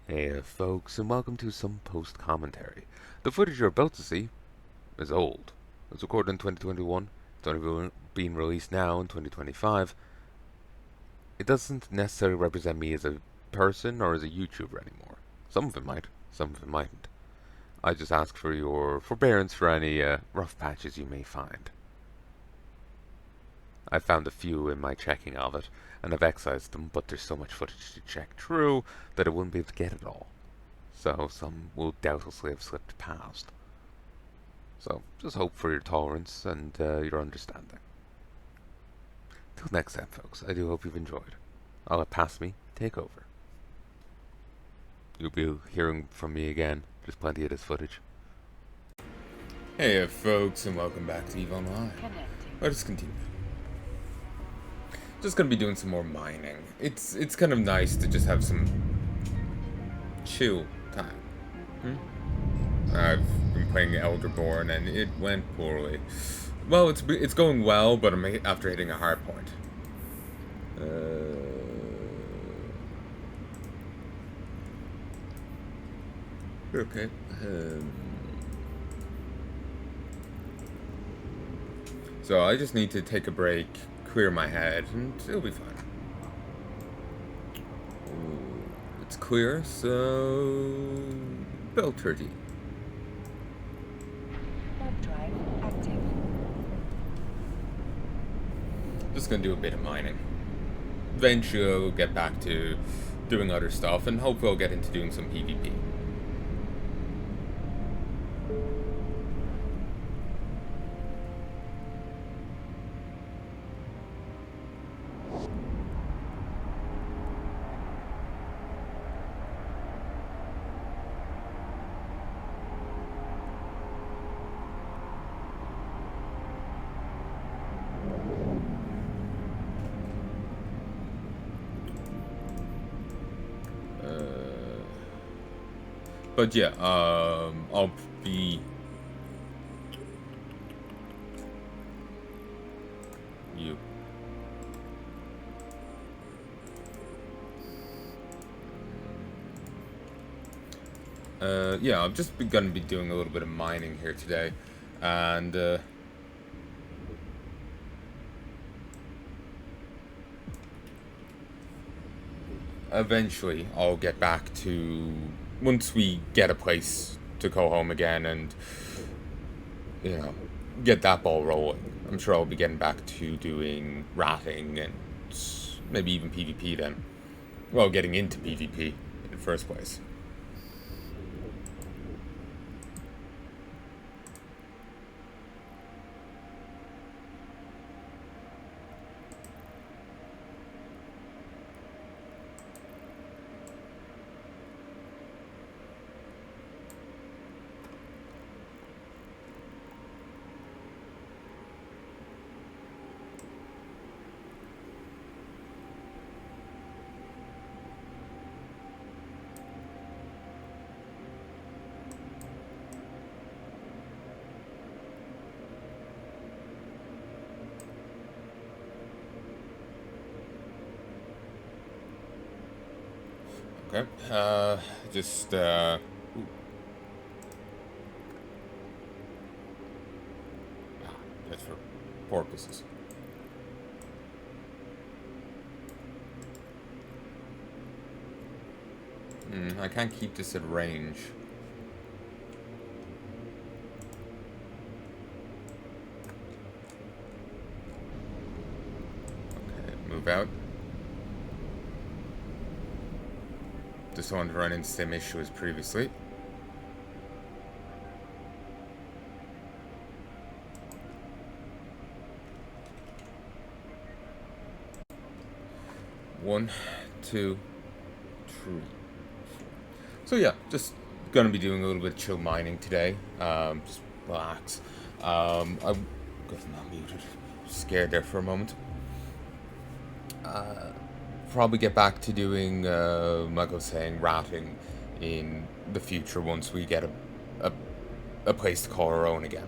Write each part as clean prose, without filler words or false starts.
Hey folks, and welcome to some post-commentary. The footage you're about to see is old. It was recorded in 2021, it's only being released now in 2025. It doesn't necessarily represent me as a person or as a YouTuber anymore. Some of it might, some of it mightn't. I just ask for your forbearance for any rough patches you may find. I found a few in my checking of it, and I've excised them, but there's so much footage to check through that I wouldn't be able to get it all. So some will doubtlessly have slipped past. So just hope for your tolerance and your understanding. Till next time, folks, I do hope you've enjoyed. I'll let Pass Me take over. You'll be hearing from me again. There's plenty of this footage. Hey folks, and welcome back to Palanai. Let us continue. Just gonna be doing some more mining. It's kind of nice to just have some chill time. I've been playing Elderborn and it went poorly. Well, it's going well, but I'm after hitting a hard point. Okay. So I just need to take a break, clear my head, and it'll be fine. Ooh, it's clear, so bell turkey. Drive active. Just gonna do a bit of mining. Eventually I'll get back to doing other stuff, and hopefully I'll get into doing some PvP. But yeah, I'll be you. Yeah, I'm just gonna be doing a little bit of mining here today, and eventually I'll get back to once we get a place to go home again and get that ball rolling. I'm sure I'll be getting back to doing ratting and maybe even PvP then. Well, getting into PvP in the first place. Okay, just, that's for porpoises. I can't keep this at range. Okay, move out. Just wanted to run into the same issue as previously. One, two, three. So yeah, just gonna be doing a little bit of chill mining today. Just relax. I got not muted. Scared there for a moment. Probably get back to doing, like I was saying, ratting in the future once we get a place to call our own again.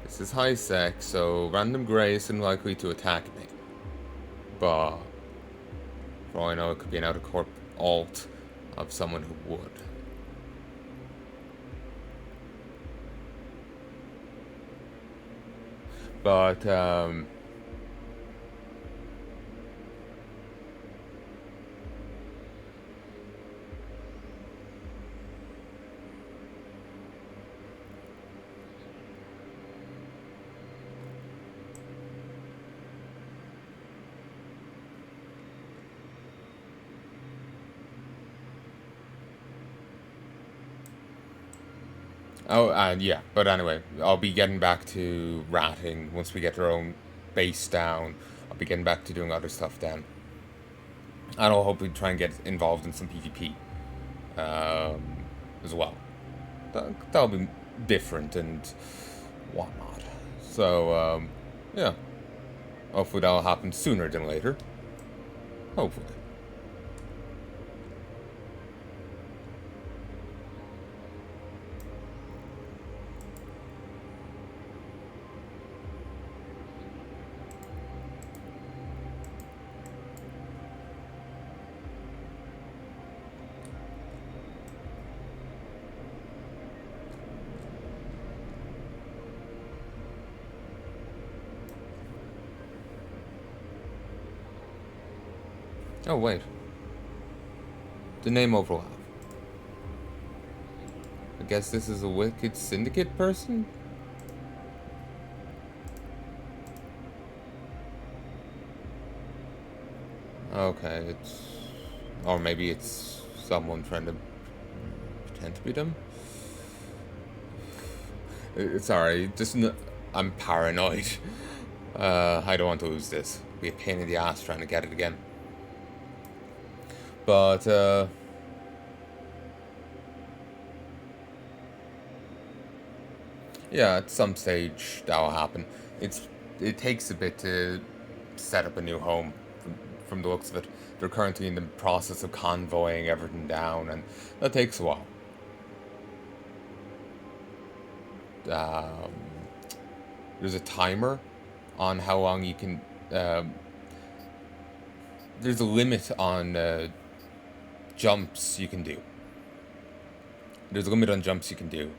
This is high sec, so random grey is unlikely to attack me. But for all I know, it could be an out-of-corp alt of someone who would. But, oh, and yeah, but anyway, I'll be getting back to ratting once we get our own base down. I'll be getting back to doing other stuff then. And I'll hopefully try and get involved in some PvP as well. That'll be different and whatnot. So, yeah. Hopefully that'll happen sooner than later. Hopefully. Oh, wait. The name overlap. I guess this is a Wicked Syndicate person? Okay, it's... Or maybe it's someone trying to pretend to be them? Sorry, just... I'm paranoid. I don't want to lose this. It'll be a pain in the ass trying to get it again. But, yeah, at some stage that'll happen. It takes a bit to set up a new home from the looks of it. They're currently in the process of convoying everything down, and that takes a while. There's a timer on how long you can... there's a limit on jumps you can do. There's a limit on jumps you can do.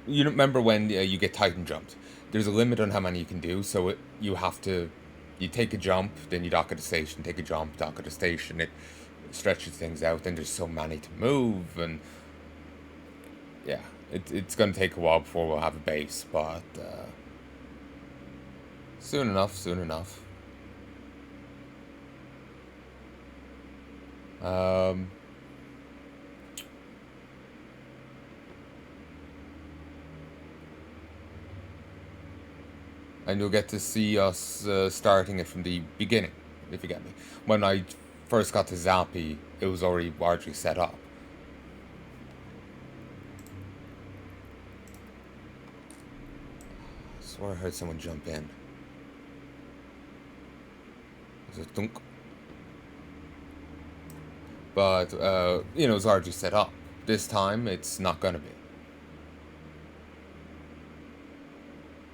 You remember when you get Titan jumped? There's a limit on how many you can do, so you have to... You take a jump, then you dock at a station, take a jump, dock at a station. It stretches things out, then there's so many to move, and... Yeah, it's going to take a while before we'll have a base, but... soon enough, soon enough. And you'll get to see us starting it from the beginning, if you get me. When I first got to Zappy, it was already largely set up. I swear I heard someone jump in. There's a thunk. But, you know, it's largely set up. This time, it's not gonna be.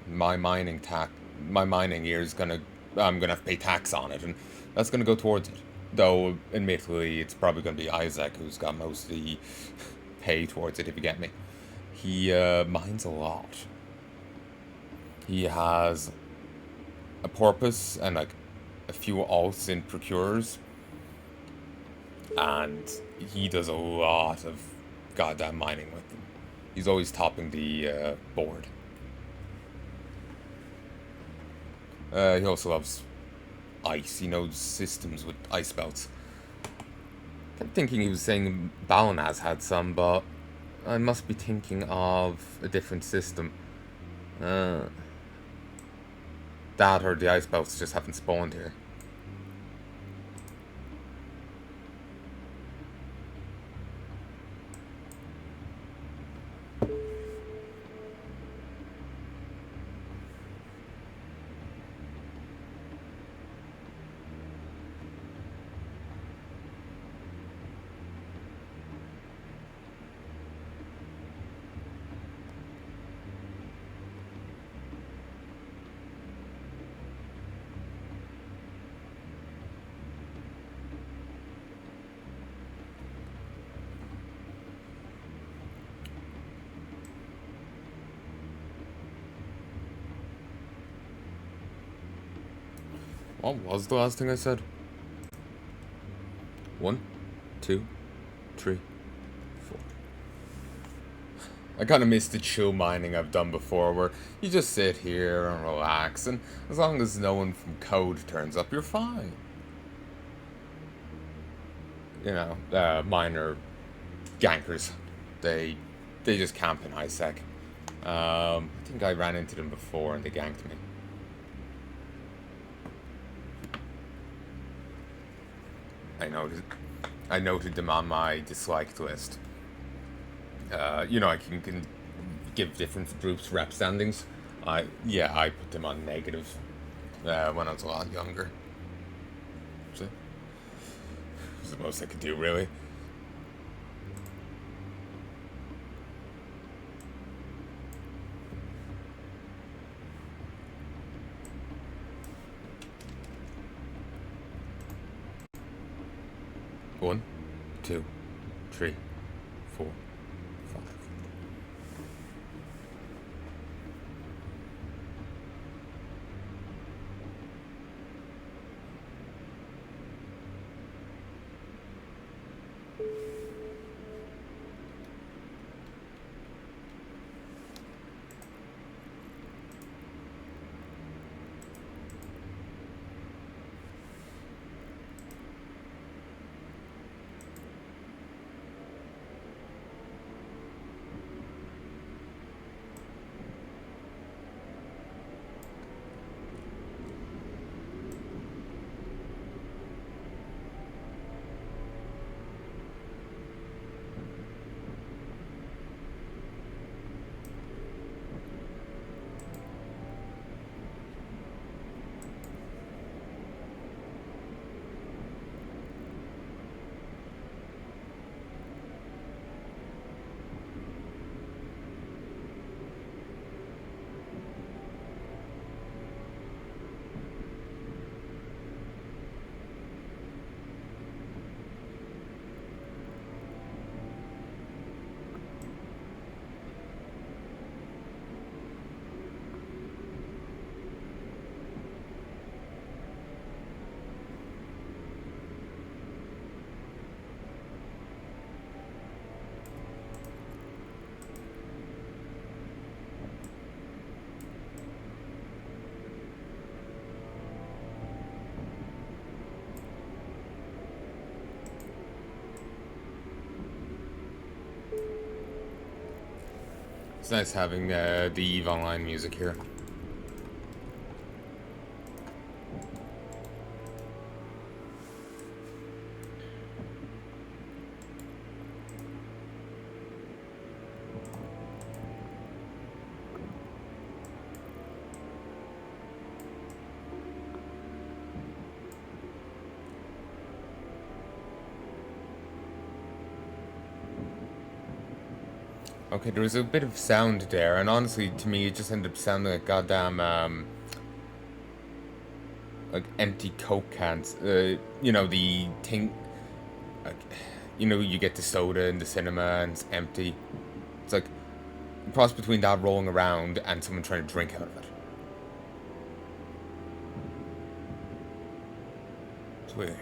My mining gear is gonna... I'm gonna have to pay tax on it, and that's gonna go towards it. Though, admittedly, it's probably gonna be Isaac who's got most of the pay towards it, if you get me. He, mines a lot. He has a porpoise and, like, a few alts in procurers. And he does a lot of goddamn mining with them. He's always topping the board. He also loves ice. He knows systems with ice belts. Kept thinking he was saying Palanai had some, but I must be thinking of a different system. That or the ice belts just haven't spawned here. What was the last thing I said? 1, 2, 3, 4. I kind of miss the chill mining I've done before, where you just sit here and relax, and as long as no one from code turns up, you're fine. You know, minor gankers. They just camp in ISEC. I think I ran into them before and they ganked me. I noted them on my disliked list. You know, I can give different groups rep standings. I put them on negative when I was a lot younger. So, it was the most I could do, really. One, 2, 3, 4, 5. It's nice having the EVE Online music here. Okay, there was a bit of sound there, and honestly, to me, it just ended up sounding like goddamn, like empty Coke cans. You know, the thing, like, you know, you get the soda in the cinema and it's empty. It's like a cross between that rolling around and someone trying to drink out of it. It's weird.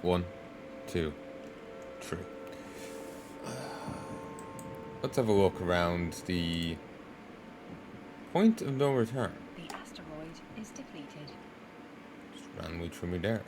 1, 2, 3. Let's have a look around the point of no return. The asteroid is depleted. Just randomly threw me there.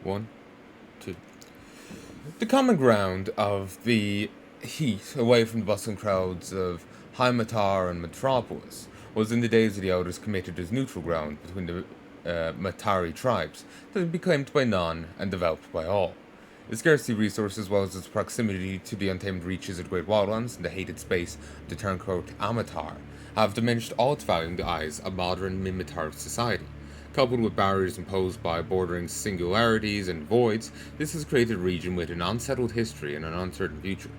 One, two. The common ground of the heat away from the bustling crowds of Heimatar and Metropolis was in the days of the elders committed as neutral ground between the Matari tribes that had been claimed by none and developed by all. Its scarcity of resources, as well as its proximity to the untamed reaches of the Great Wildlands and the hated space of the turncoat Amatar, have diminished all its value in the eyes of modern Mimitar society. Coupled with barriers imposed by bordering singularities and voids, this has created a region with an unsettled history and an uncertain future.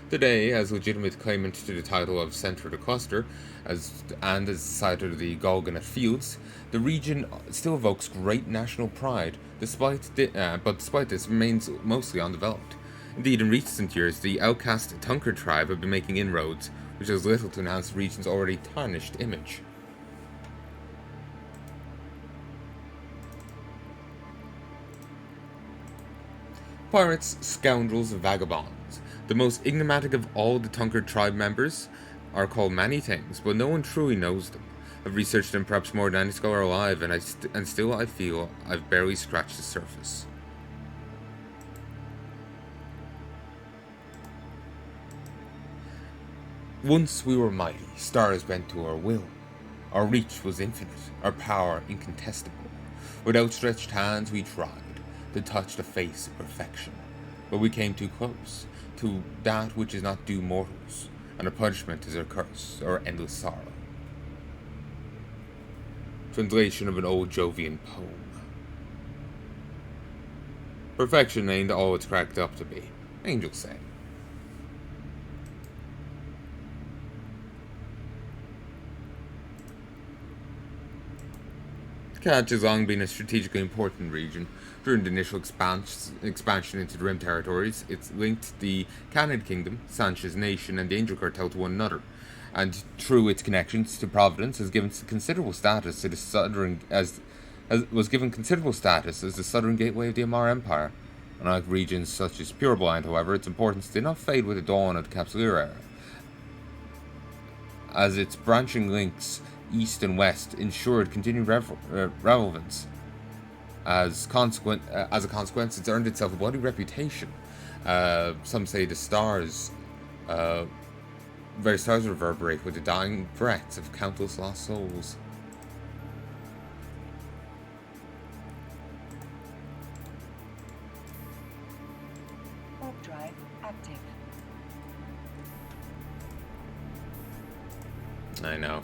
Today, as legitimate claimant to the title of Centre of the Cluster, as the site of the Golganet Fields, the region still evokes great national pride, but despite this, remains mostly undeveloped. Indeed, in recent years, the outcast Tunker tribe have been making inroads, which does little to enhance the region's already tarnished image. Pirates, scoundrels, vagabonds. The most enigmatic of all the Tunker tribe members are called many things, but no one truly knows them. I've researched them perhaps more than any scholar alive, and still I feel I've barely scratched the surface. Once we were mighty, stars bent to our will. Our reach was infinite, our power incontestable. With outstretched hands we tried to touch the face of perfection, but we came too close to that which is not due mortals, and our punishment is our curse, our endless sorrow. Translation of an old Jovian poem. Perfection ain't all it's cracked up to be, angels say. Kach has long been a strategically important region. During the initial expansion into the Rim territories, it linked the Canid Kingdom, Sanchez Nation, and the Angel Cartel to one another, and through its connections to Providence, has given considerable status to the southern was given considerable status as the southern gateway of the Amar Empire. Unlike regions such as Pureblind, however, its importance did not fade with the dawn of the Capsuleer era, as its branching links east and west ensured continued relevance. As a consequence, it's earned itself a bloody reputation. Some say the stars, very stars reverberate with the dying breaths of countless lost souls. Warp drive active. I know.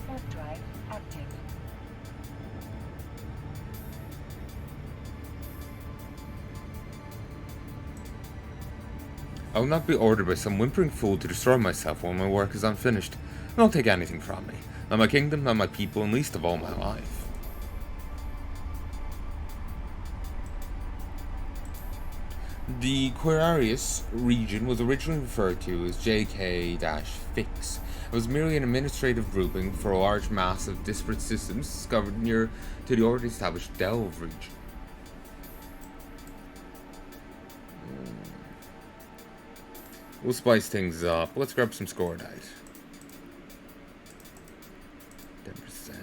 Warp drive active. I will not be ordered by some whimpering fool to destroy myself while my work is unfinished. Don't take anything from me. Not my kingdom, not my people, and least of all my life. The Quirarius region was originally referred to as JK-Fix. It was merely an administrative grouping for a large mass of disparate systems discovered near to the already established Delve region. We'll spice things up. Let's grab some score dice. 10%.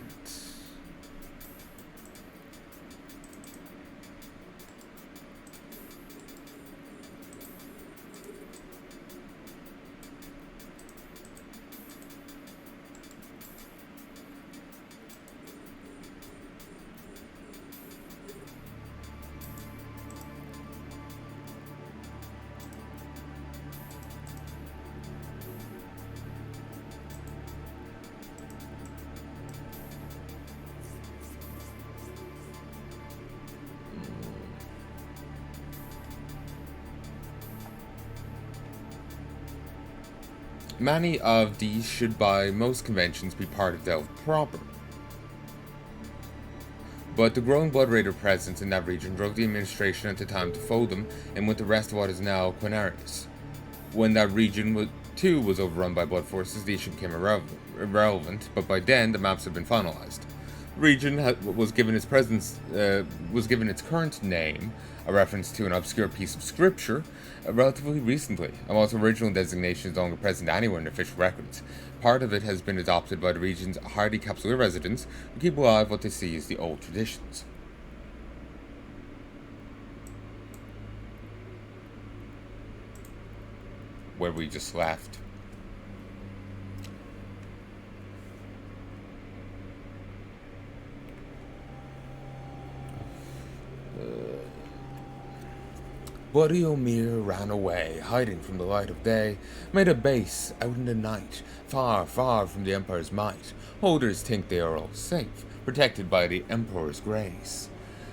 Many of these should by most conventions be part of Delve proper. But the growing Blood Raider presence in that region drove the administration at the time to fold them in with the rest of what is now Quinarius. When that region too was overrun by blood forces, the issue became irrelevant, but by then the maps had been finalized. The region was given its current name, a reference to an obscure piece of scripture, relatively recently, and while its original designation is no longer present anywhere in official records, part of it has been adopted by the region's hardy Capsular residents who keep alive what they see as the old traditions. Where we just left. Buddy O'Meara ran away, hiding from the light of day, made a base out in the night, far, far from the Empire's might. Holders think they are all safe, protected by the Emperor's grace.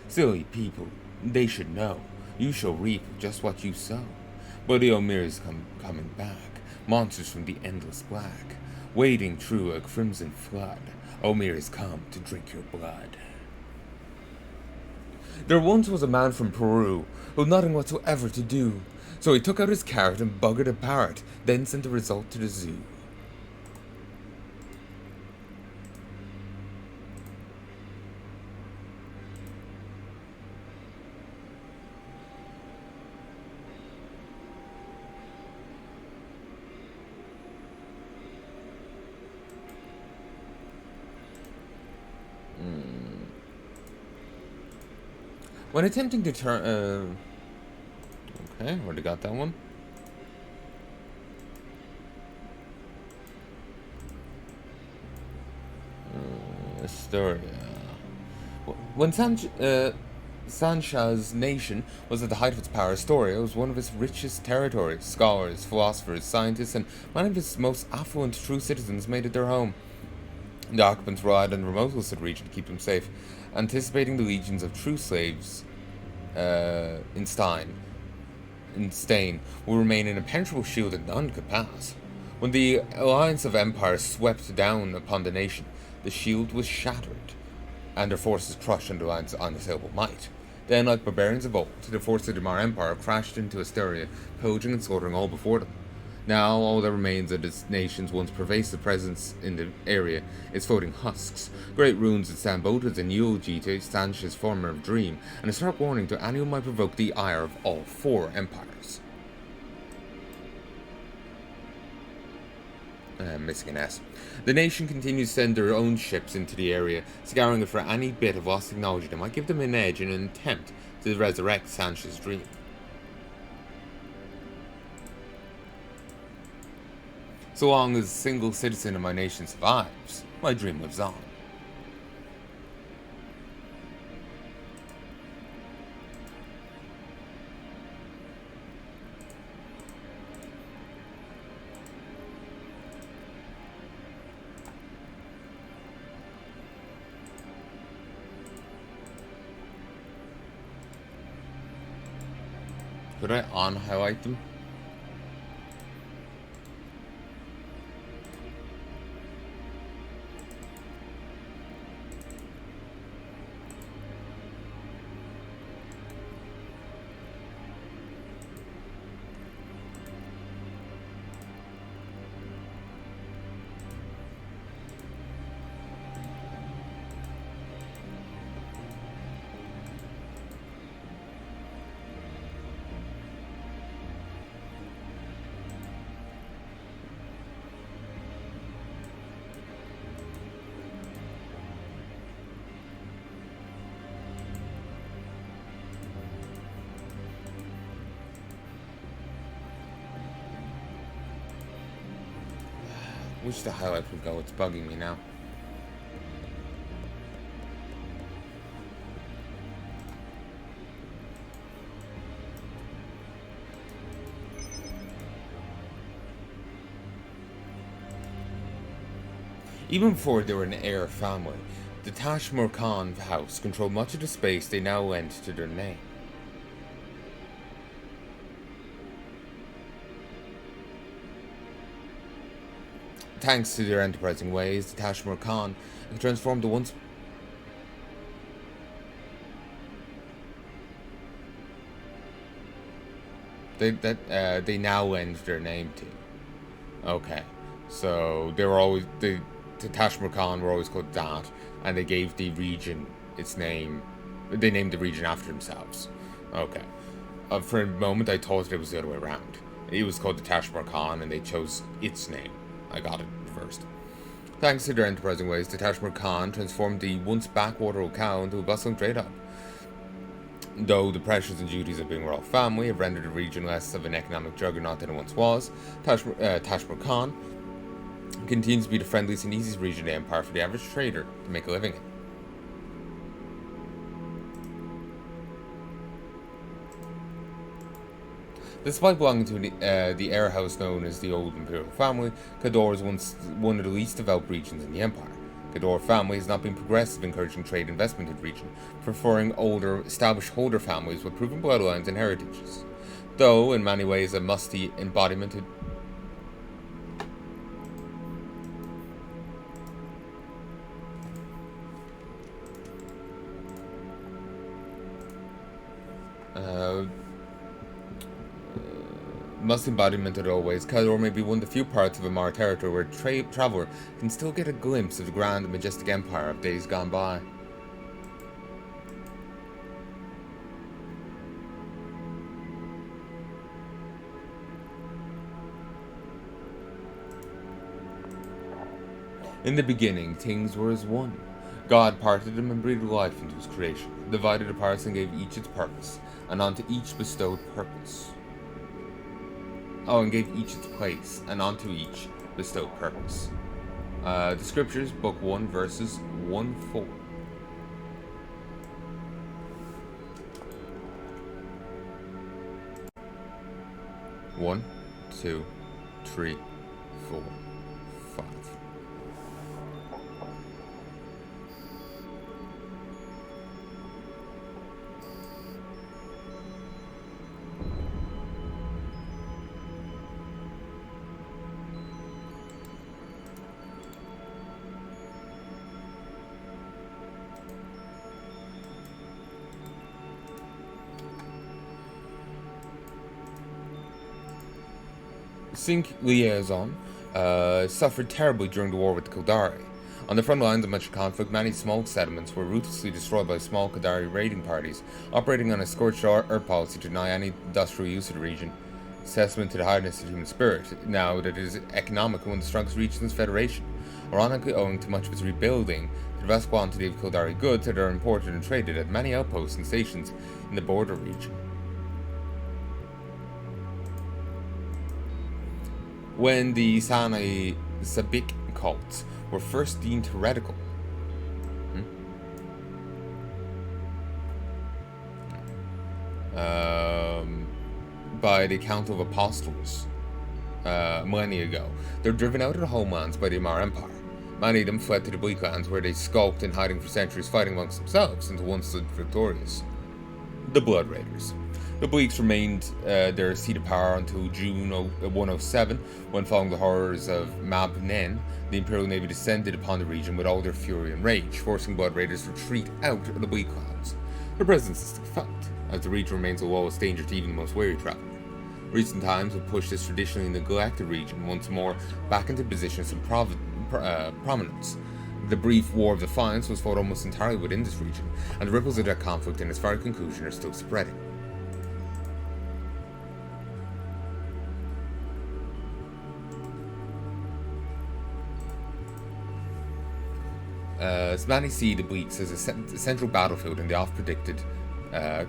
Silly people, they should know, you shall reap just what you sow. Buddy O'Meara's coming back, monsters from the endless black, wading through a crimson flood. O'Meara's come to drink your blood. There once was a man from Peru who had nothing whatsoever to do, so he took out his carrot and buggered a parrot, then sent the result to the zoo. When attempting to turn... okay, already got that one. Astoria. When Sancha's nation was at the height of its power, Astoria was one of its richest territories. Scholars, philosophers, scientists, and many of its most affluent true citizens made it their home. The occupants relied on the remote illicit region to keep them safe, anticipating the legions of true slaves in Stain will remain an impenetrable shield that none could pass. When the alliance of empires swept down upon the nation, the shield was shattered, and their forces crushed under Line's unassailable might. Then, like barbarians of old, the forces of the Mar Empire crashed into Astoria, pillaging and slaughtering all before them. Now, all that remains of this nation's once pervasive presence in the area is floating husks, great ruins that stand both as an eulogy to Sancha's former dream, and a stark warning to anyone who might provoke the ire of all four empires. Missing an S. The nation continues to send their own ships into the area, scouring it for any bit of lost technology that might give them an edge in an attempt to resurrect Sancha's dream. So long as a single citizen of my nation survives, my dream lives on. Could I on-highlight them? Wish the highlight would go. It's bugging me now. Even before they were an heir family, the Tashmur Khan house controlled much of the space they now lent to their name. Thanks to their enterprising ways, the Tashmur Khan have transformed the once they now lend their name to. Okay, so they were always the Tashmur Khan were always called that, and they gave the region its name. They named the region after themselves. Okay, for a moment I thought it was the other way around. It was called the Tashmur Khan, and they chose its name. I got it first. Thanks to their enterprising ways, the Tashmur Khan transformed the once backwater Okao into a bustling trade hub. Though the pressures and duties of being a royal family have rendered the region less of an economic juggernaut than it once was, Tashmur Khan continues to be the friendliest and easiest region of the Empire for the average trader to make a living in. Despite belonging to the heir house known as the Old Imperial Family, Kador is once one of the least developed regions in the Empire. Kador family has not been progressive in encouraging trade investment in the region, preferring older, established holder families with proven bloodlines and heritages. Though, in many ways, a musty embodiment of always, Kador may be one of the few parts of Amar territory where a traveller can still get a glimpse of the grand and majestic empire of days gone by. In the beginning, things were as one. God parted them and breathed life into his creation, divided the parts and gave each its purpose, and unto each bestowed purpose. And gave each its place, and unto each bestowed purpose. The Scriptures, Book 1, verses 1-4. One, two, three, 4, 5. Sync Liaison suffered terribly during the war with the Kildari. On the front lines of much conflict, many small settlements were ruthlessly destroyed by small Kildari raiding parties, operating on a scorched earth policy to deny any industrial use of the region. It's testament to the hardness of human spirit, now that it is economically one of the strongest regions in the Federation, ironically owing to much of its rebuilding, the vast quantity of Kildari goods that are imported and traded at many outposts and stations in the border region. When the Sanai Sabik cults were first deemed heretical, by the Council of Apostles millennia ago, they were driven out of their homelands by the Amar Empire. Many of them fled to the Bleak Lands, where they skulked in hiding for centuries, fighting amongst themselves until one stood victorious. The Blood Raiders. The Bleaks remained their seat of power until June 107, when, following the horrors of Mab Nen, the Imperial Navy descended upon the region with all their fury and rage, forcing Blood Raiders to retreat out of the Bleak Clouds. Their presence is still felt, as the region remains a lowest danger to even the most wary traveler. Recent times have pushed this traditionally neglected region once more back into positions of prominence. The brief War of Defiance was fought almost entirely within this region, and the ripples of that conflict in its far conclusion are still spreading. Many see the Bleaks as a central battlefield in the oft-predicted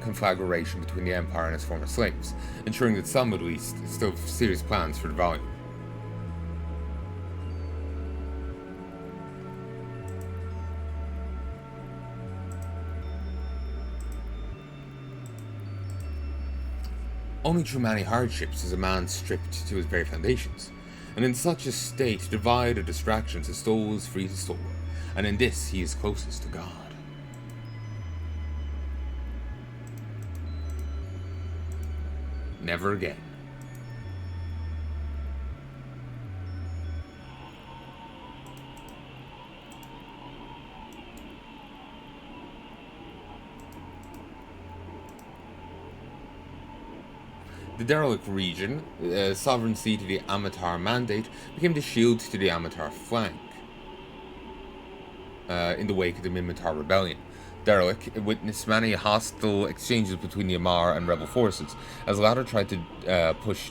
conflagration between the Empire and its former slaves, ensuring that some, at least, still have serious plans for the volume. Only through many hardships is a man stripped to his very foundations, and in such a state, devoid of distractions, his soul is free to soar, and in this he is closest to God. Never again. The derelict region, sovereign seat of the Amatar Mandate, became the shield to the Amatar flank in the wake of the Minmatar Rebellion. Derelict witnessed many hostile exchanges between the Amar and rebel forces, as the latter tried to push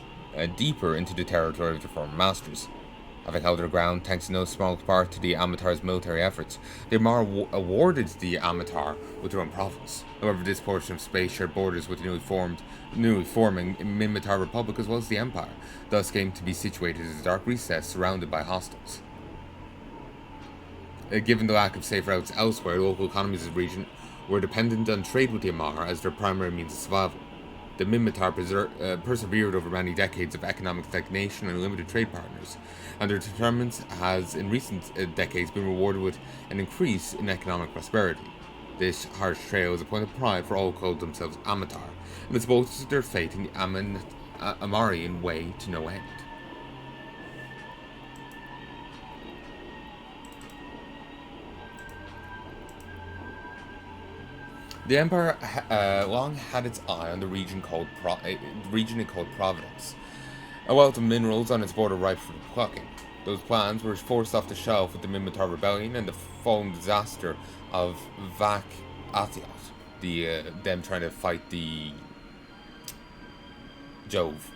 deeper into the territory of the former masters. Having held their ground thanks in no small part to the Amatar's military efforts, the Amar awarded the Amatar with their own province. However, this portion of space shared borders with the newly forming Minmatar Republic as well as the Empire, thus came to be situated as a dark recess surrounded by hostiles. Given the lack of safe routes elsewhere, local economies of the region were dependent on trade with the Amar as their primary means of survival. The Minmatar persevered over many decades of economic stagnation and limited trade partners, and their determinants has in recent decades been rewarded with an increase in economic prosperity. This harsh trail is a point of pride for all who call themselves Amatar, and it's bolstered their faith in the Amarian way to no end. The Empire long had its eye on the region it called Providence, a wealth of minerals on its border ripe for plucking. Those plans were forced off the shelf with the Minmatar Rebellion and the following disaster of Vac Athiot, them trying to fight the Jove.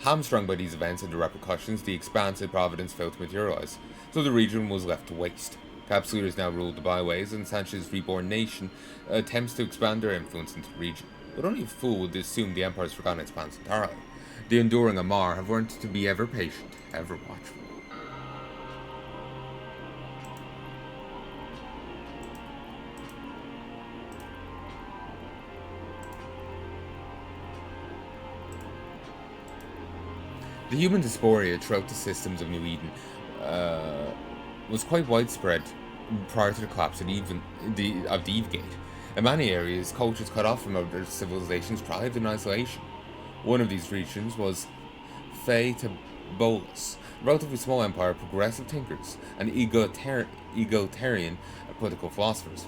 Hamstrung by these events and the repercussions, the expansive Providence failed to materialize, so the region was left to waste. Capsulators now rule the byways, and Sanchez's reborn nation attempts to expand their influence into the region. But only a fool would assume the Empire's forgotten its plans entirely. The enduring Amar have learned to be ever patient, ever watchful. The human dysphoria throughout the systems of New Eden was quite widespread prior to the collapse of the Eve Gate. In many areas, cultures cut off from other civilizations thrived in isolation. One of these regions was Bolus, a relatively small empire of progressive thinkers and egalitarian political philosophers.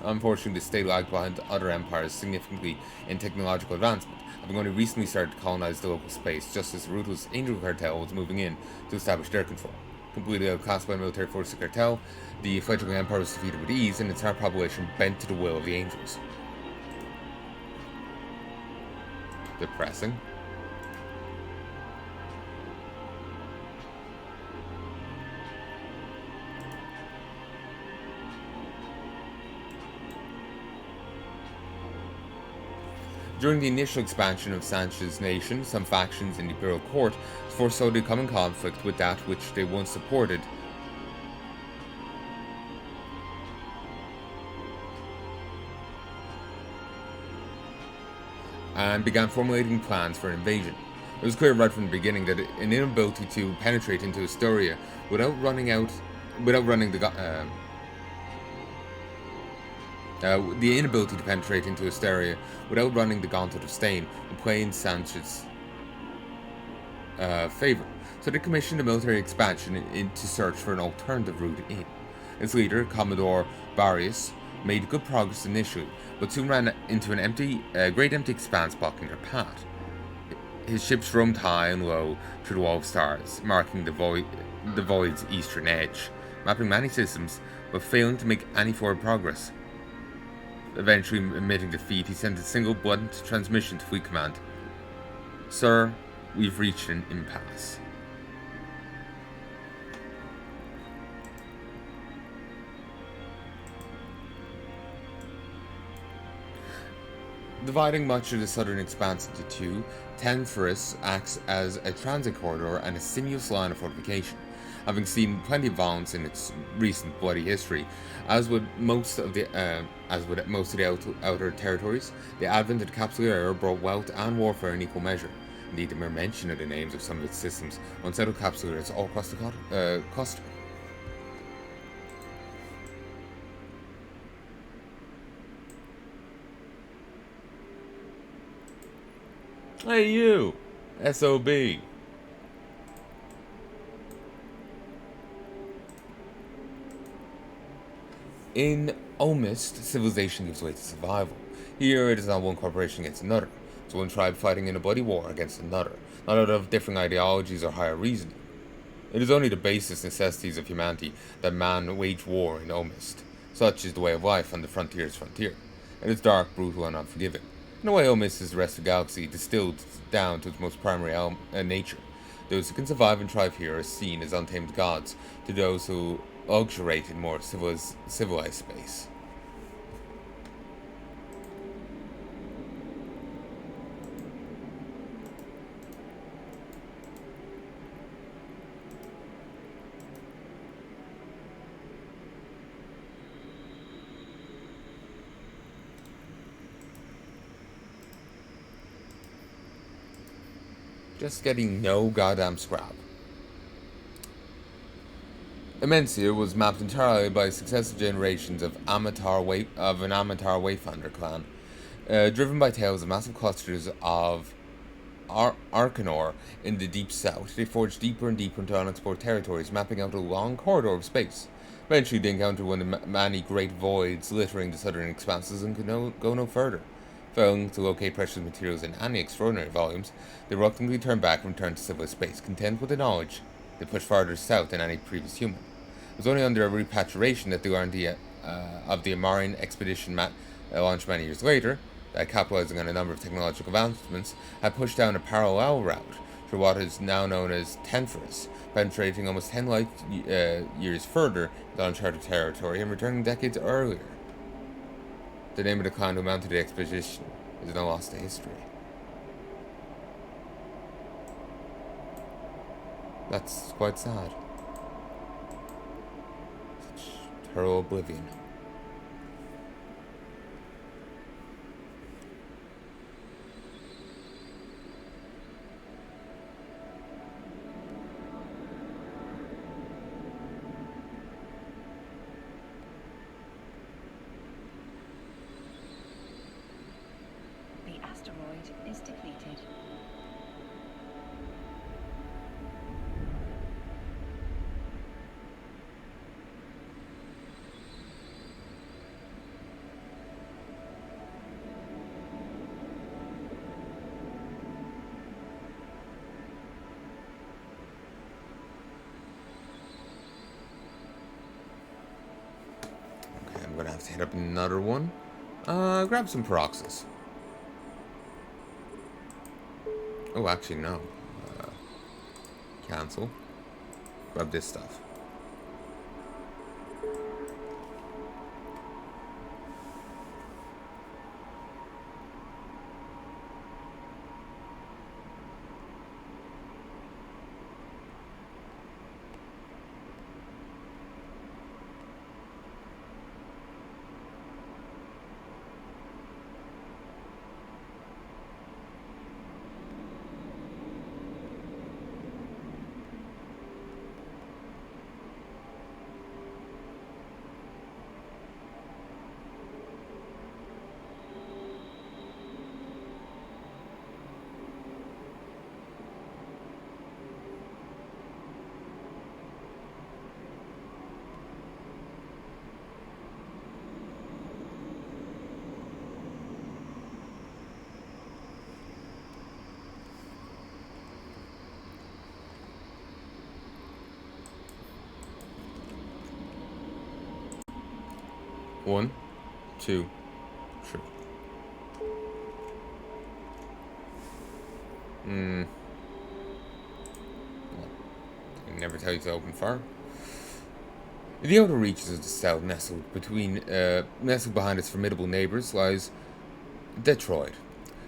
Unfortunately, the state lagged behind other empires significantly in technological advancement, having only recently started to colonize the local space, just as the ruthless Angel Cartel was moving in to establish their control. Completely outclassed by military force of the cartel, the fledgling empire was defeated with ease, and its entire population bent to the will of the Angels. Depressing. During the initial expansion of Sanchez's nation, some factions in the imperial court foresaw to come in conflict with that which they once supported. And began formulating plans for an invasion. It was clear right from the beginning that an inability to penetrate into Astoria without running the inability to penetrate into Asteria without running the gauntlet of Stain would play in Sanchez's favor, so they commissioned a military expansion to search for an alternative route in. Its leader, Commodore Barrios, made good progress initially, but soon ran into a great empty expanse blocking their path. His ships roamed high and low through the wall of stars, marking the void's eastern edge, mapping many systems, but failing to make any forward progress. Eventually admitting defeat, he sent a single blunt transmission to Fleet Command. Sir, we've reached an impasse. Dividing much of the southern expanse into two, Tenferis acts as a transit corridor and a sinuous line of fortification. having seen plenty of violence in its recent bloody history. As with most of the outer territories, the advent of the capsule era brought wealth and warfare in equal measure. Indeed, the mere mention of the names of some of its systems unsettled capsuleers all across the cluster. Hey you! SOB! In Omist, civilization gives way to survival. Here it is not one corporation against another. It's one tribe fighting in a bloody war against another, not out of differing ideologies or higher reasoning. It is only the basis necessities of humanity that man wage war in Omist. Such is the way of life on the frontier's frontier. It is dark, brutal, and unforgiving. In a way, Omist is the rest of the galaxy distilled down to its most primary nature. Those who can survive and thrive here are seen as untamed gods to those who luxuriate in more civilized space. Just getting no goddamn scrap. Imensia was mapped entirely by successive generations of an Amatar Wayfinder clan, driven by tales of massive clusters of Arcanor in the deep south. They forged deeper and deeper into unexplored territories, mapping out a long corridor of space. Eventually, they encountered one of the many great voids littering the southern expanses and could go no further. Failing to locate precious materials in any extraordinary volumes, they reluctantly turned back and returned to civilized space, content with the knowledge they pushed farther south than any previous human. It was only under a repatriation that they learned of the Amarian expedition launched many years later, that capitalizing on a number of technological advancements, had pushed down a parallel route through what is now known as Tenferis, penetrating almost 10 light years further into uncharted territory and returning decades earlier. The name of the clan who mounted the expedition is now lost to history. That's quite sad. Such thorough oblivion. The asteroid is depleted. Okay, I'm gonna have to hit up another one. Grab some Peroxis. Oh, actually, no. Cancel. Grab this stuff. One, two, three. I can never tell you to open fire. In the outer reaches of the south, nestled behind its formidable neighbours, lies Detroit.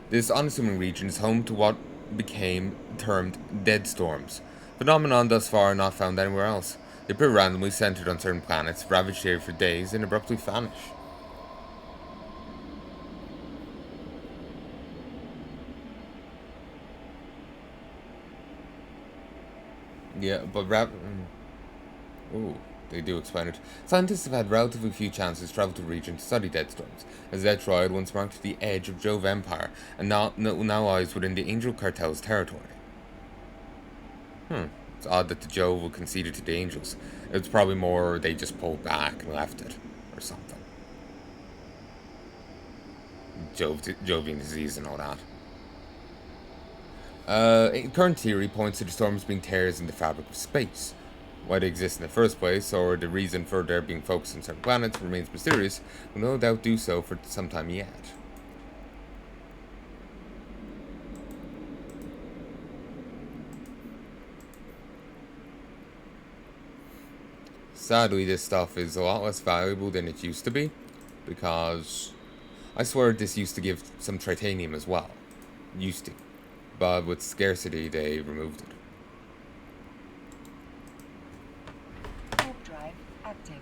This unassuming region is home to what became termed dead storms, Phenomenon thus far not found anywhere else. They appear randomly centered on certain planets, ravage the area for days, and abruptly vanish. Yeah, but ooh, they do explain it. Scientists have had relatively few chances to travel to the region to study dead storms, as the Detroit once marked the edge of Jove Empire, and now lies within the Angel Cartel's territory. It's odd that the Jove will concede it to the Angels. It's probably more they just pulled back and left it, or something. Jovian disease and all that. Current theory points to the storms being tears in the fabric of space. Why they exist in the first place, or the reason for their being focused on certain planets, remains mysterious, will no doubt do so for some time yet. Sadly, this stuff is a lot less valuable than it used to be, because I swear this used to give some titanium as well. Used to. But with scarcity, they removed it. Warp drive active.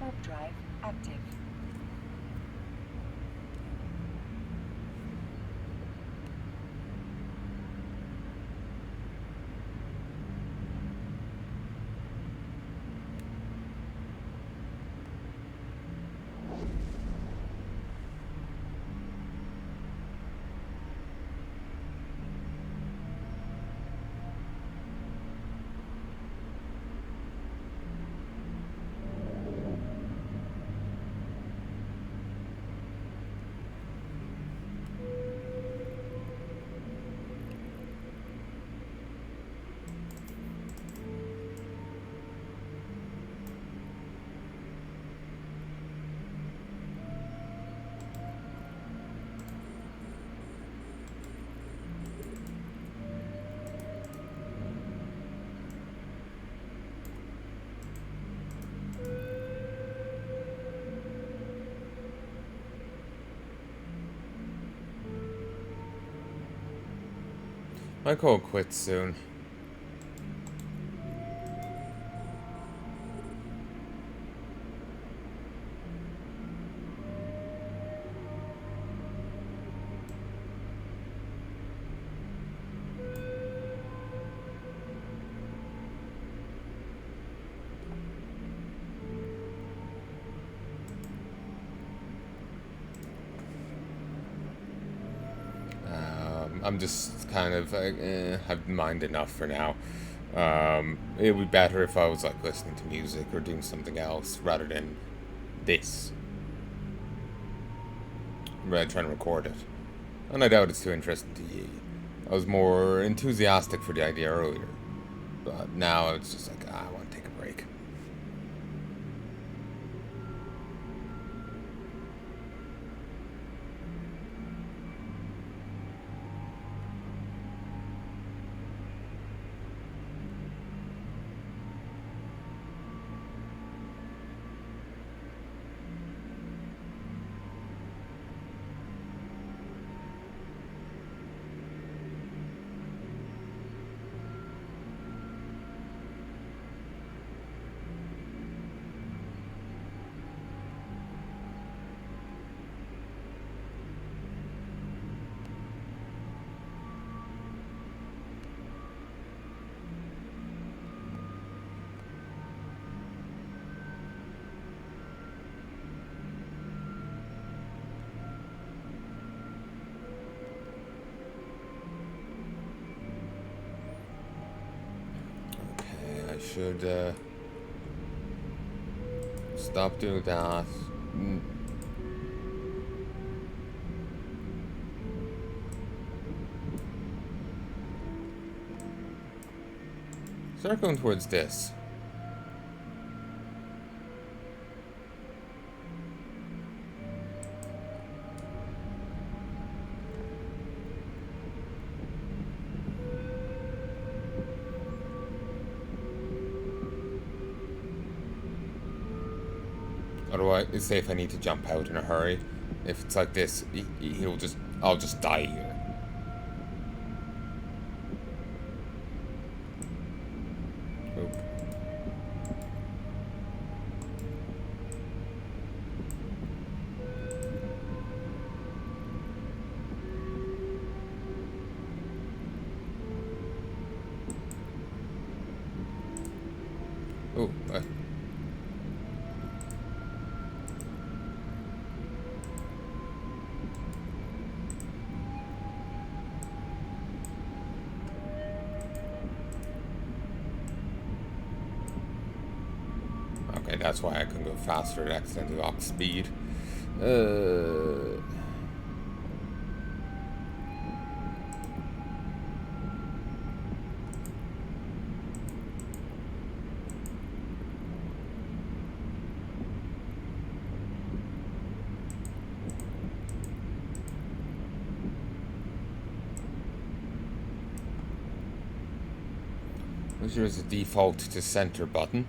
Warp drive active. I call it quits soon. I'm just kind of I've mind enough for now. It would be better if I was like listening to music or doing something else rather than this. Rather than trying to record it. And I doubt it's too interesting to you. I was more enthusiastic for the idea earlier. But now it's just like, I want to take a break. should stop doing that. Start going towards this. Otherwise, it's safe. I need to jump out in a hurry. If it's like this, I'll just die here. Oop. Oh, okay, that's why I couldn't go faster at accidentally lock speed. There is a default to center button.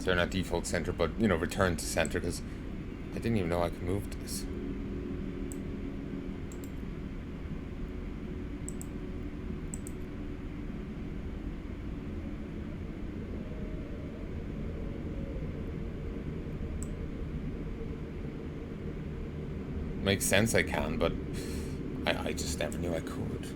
So not default center, but, you know, return to center, because I didn't even know I could move this. Makes sense I can, but I just never knew I could.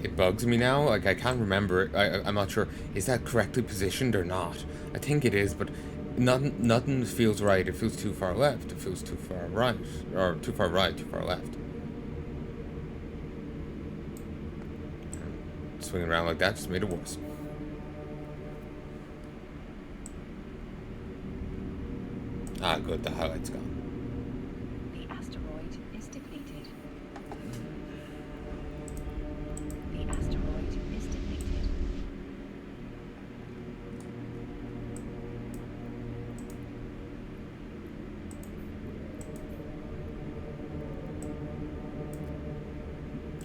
It bugs me now. Like, I can't remember it. I'm not sure. Is that correctly positioned or not? I think it is, but nothing feels right. It feels too far left. It feels too far right. Or too far right, too far left. Swinging around like that just made it worse. Ah, good. The highlight's gone. The asteroid is depleted. The asteroid is depleted.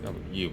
Oh, you.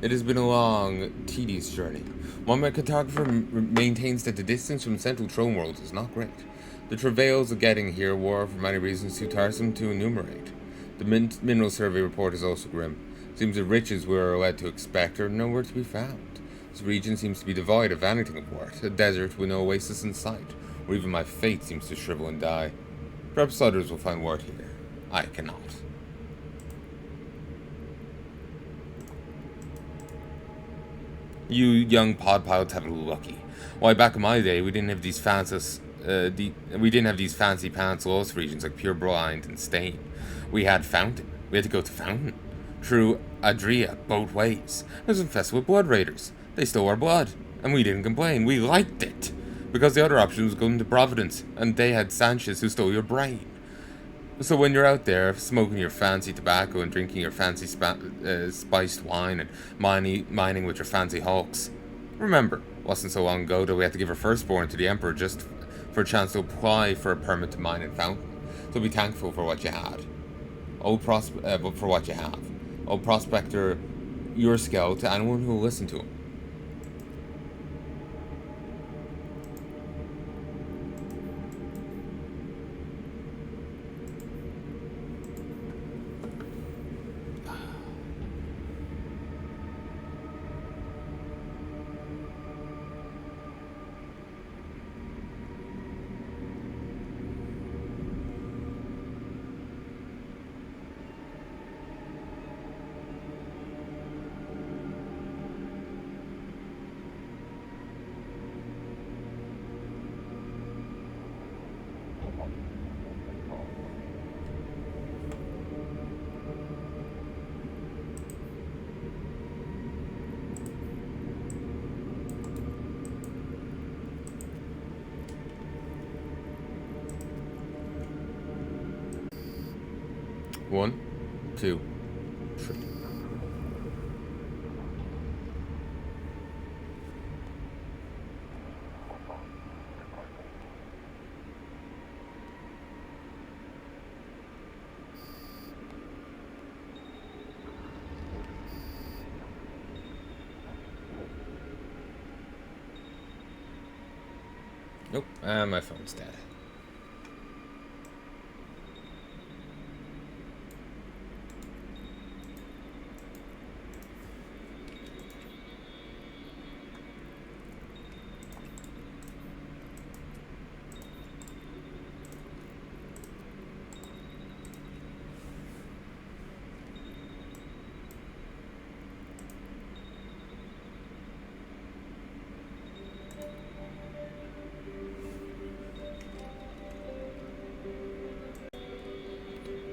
It has been a long, tedious journey. While my cartographer maintains that the distance from Central Throne World is not great, the travails of getting here were, for many reasons, too tiresome to enumerate. The mineral survey report is also grim. Seems the riches we are led to expect are nowhere to be found. This region seems to be devoid of anything of worth, a desert with no oasis in sight, where even my faith seems to shrivel and die. Perhaps others will find worth here. I cannot. You young pod pilots have it lucky. Why, back in my day, we didn't have these fancy pants lost regions like Pure Blind and Stain. We had Fountain. We had to go to Fountain. Through Adria, both ways. It was infested with blood raiders. They stole our blood, and we didn't complain. We liked it, because the other option was going to Providence, and they had Sanchez who stole your brain. So when you're out there smoking your fancy tobacco and drinking your fancy spiced wine and mining with your fancy hulks, remember, it wasn't so long ago that we had to give our firstborn to the Emperor just for a chance to apply for a permit to mine in Fountain. So be thankful for what you had. For what you have. Old prospector, your skill to anyone who will listen to him. One, two, three. Nope, my phone's dead.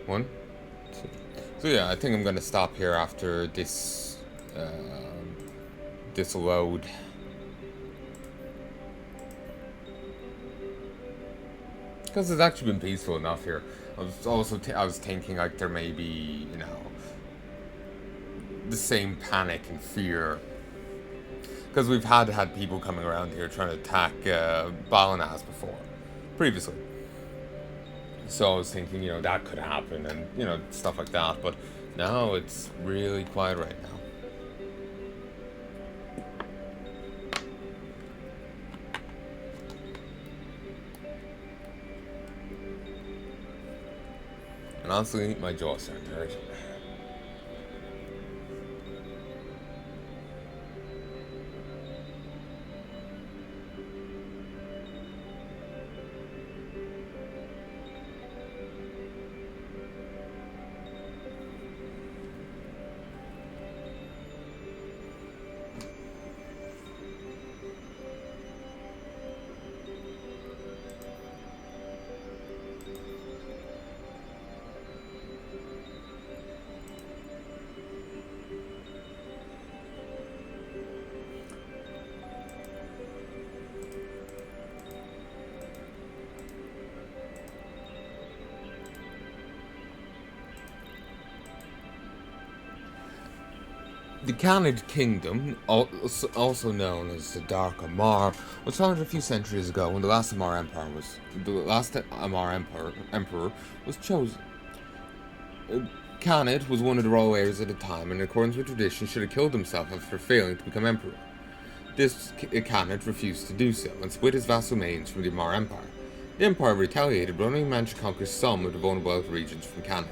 One, two. So yeah, I think I'm gonna stop here after this this load. Because it's actually been peaceful enough here. I was also I was thinking like there may be, you know, the same panic and fear. Because we've had people coming around here trying to attack Palanai before, previously. So I was thinking, you know, that could happen and, you know, stuff like that. But now it's really quiet right now. And honestly, my jaw's starting to hurt. The Khanid Kingdom, also known as the Dark Amar, was founded a few centuries ago when the last Amar Emperor was chosen. Khanate was one of the royal heirs at the time, and in accordance with tradition should have killed himself after failing to become emperor. This Khanate refused to do so, and split his vassal domains from the Amar Empire. The Empire retaliated, but only managed to conquer some of the vulnerable outer regions from Khanate.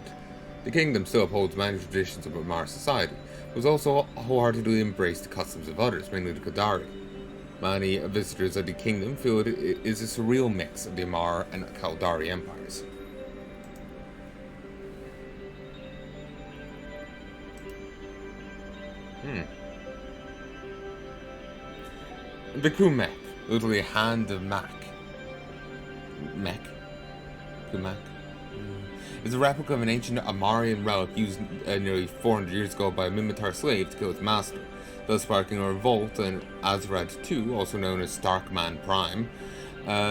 The kingdom still upholds many traditions of Amar society, but has also wholeheartedly embraced the customs of others, mainly the Kaldari. Many visitors of the kingdom feel it is a surreal mix of the Amar and Kaldari empires. The Kumek, literally hand of Mak. Mek? Kumak? Is a replica of an ancient Amarian relic used nearly 400 years ago by a Minmatar slave to kill its master, thus sparking a revolt in Azrad II, also known as Starkman Prime.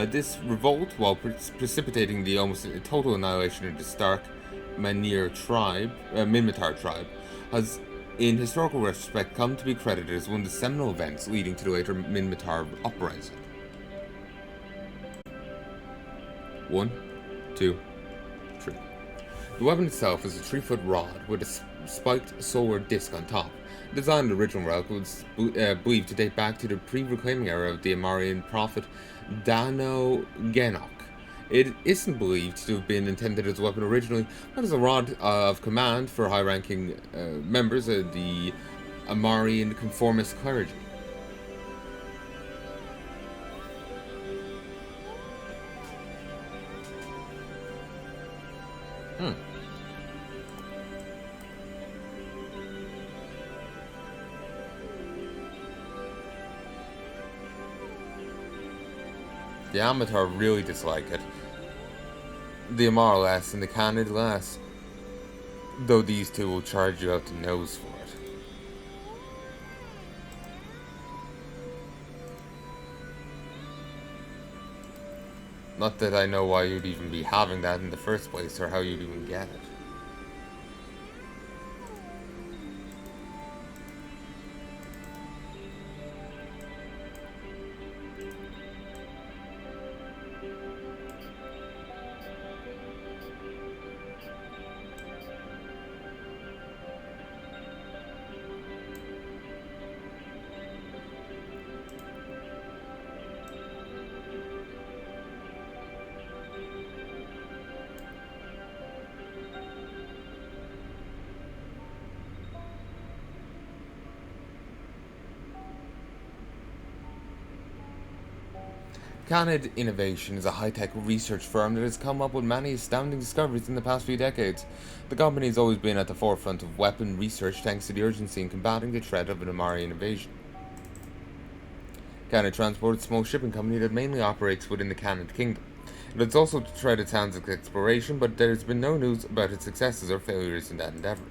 This revolt, while precipitating the almost total annihilation of the Stark Manir tribe, Minmatar tribe, has in historical retrospect come to be credited as one of the seminal events leading to the later Minmatar uprising. 1, 2, 3. The weapon itself is a 3-foot rod with a spiked solar disc on top. The design of the original relic was believed to date back to the pre-reclaiming era of the Amarian prophet Dano Genok. It isn't believed to have been intended as a weapon originally, but as a rod of command for high-ranking members of the Amarian conformist clergy. The Amatar really dislike it. The Amar less, and the Khanate less. Though these two will charge you out the nose for it. Not that I know why you'd even be having that in the first place, or how you'd even get it. Khanate Innovation is a high-tech research firm that has come up with many astounding discoveries in the past few decades. The company has always been at the forefront of weapon research thanks to the urgency in combating the threat of an Amarian invasion. Khanate Transport is a small shipping company that mainly operates within the Khanate Kingdom. It has also tried its hands at exploration, but there has been no news about its successes or failures in that endeavor.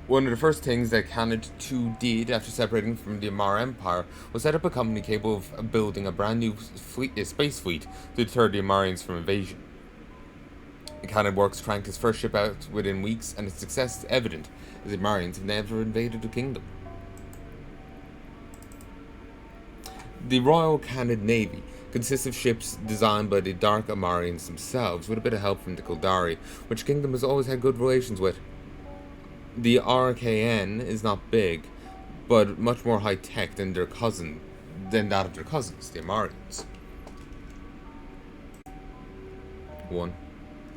One of the first things that Khanate II did after separating from the Amar Empire was set up a company capable of building a brand new space fleet to deter the Amarians from invasion. Khanate Works cranked its first ship out within weeks, and its success is evident as the Amarians have never invaded the kingdom. The Royal Khanate Navy consists of ships designed by the Dark Amarians themselves, with a bit of help from the Kaldari, which the kingdom has always had good relations with. The RKN is not big, but much more high-tech than that of their cousins, the Amarians. 1,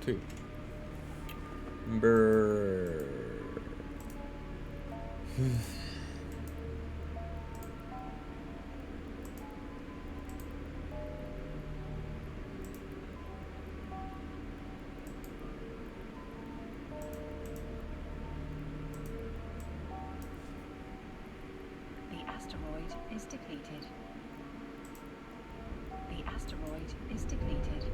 2. Brrr. Is depleted. The asteroid is depleted.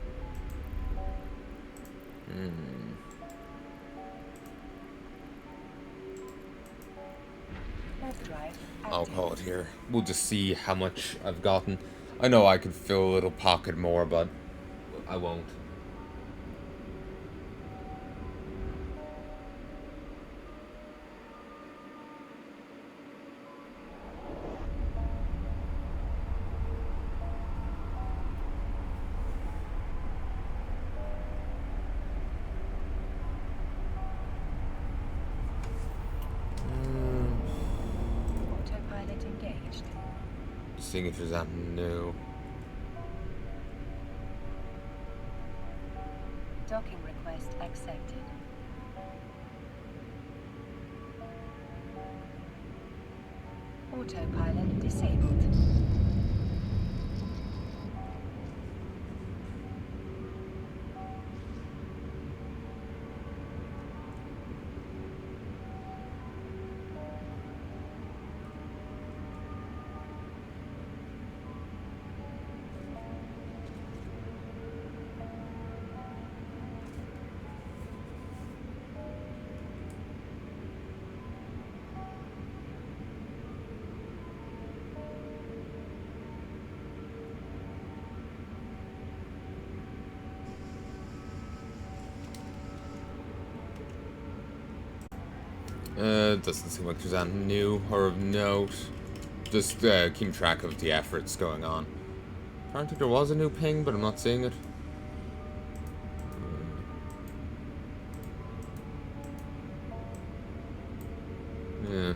Drive I'll call it here. We'll just see how much I've gotten. I know I could fill a little pocket more, but I won't. seeing if there's anything new. Docking request accepted. Autopilot disabled. Doesn't seem like there's anything new or of note. Just keeping track of the efforts going on. Apparently there was a new ping, but I'm not seeing it. Yeah.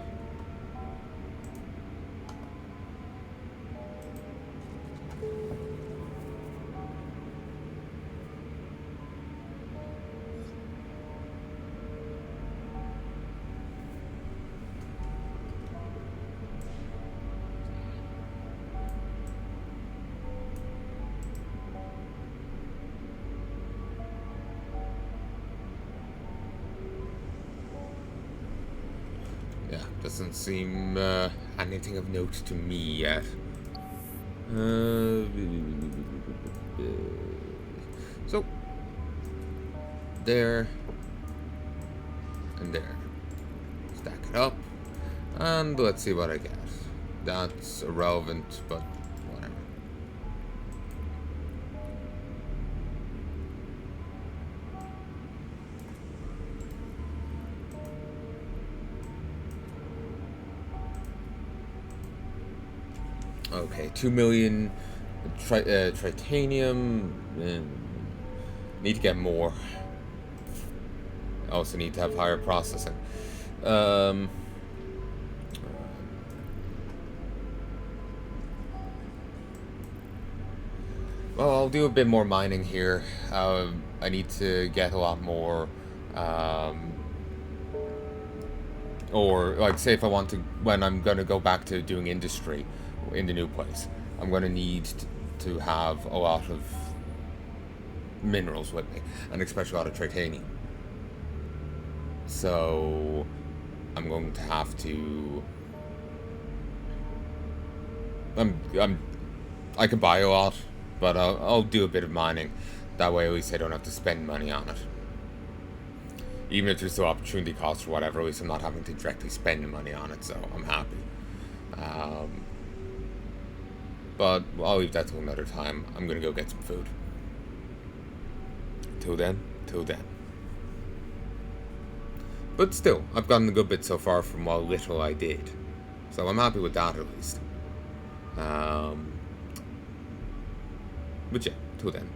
Yeah, doesn't seem anything of note to me yet. So, there and there. Stack it up, and let's see what I get. That's irrelevant, but whatever. Okay, 2 million titanium. Need to get more. Also need to have higher processing. Well, I'll do a bit more mining here. I need to get a lot more. Or, like, say if I want to, when I'm going to go back to doing industry in the new place, I'm going to need to have a lot of minerals with me, and especially a lot of titanium. So, I'm going to have to... I can buy a lot, but I'll do a bit of mining. That way at least I don't have to spend money on it. Even if there's no opportunity cost or whatever, at least I'm not having to directly spend the money on it, so I'm happy. But I'll leave that till another time. I'm gonna go get some food. Till then. But still, I've gotten a good bit so far from what little I did. So I'm happy with that at least. But yeah, till then.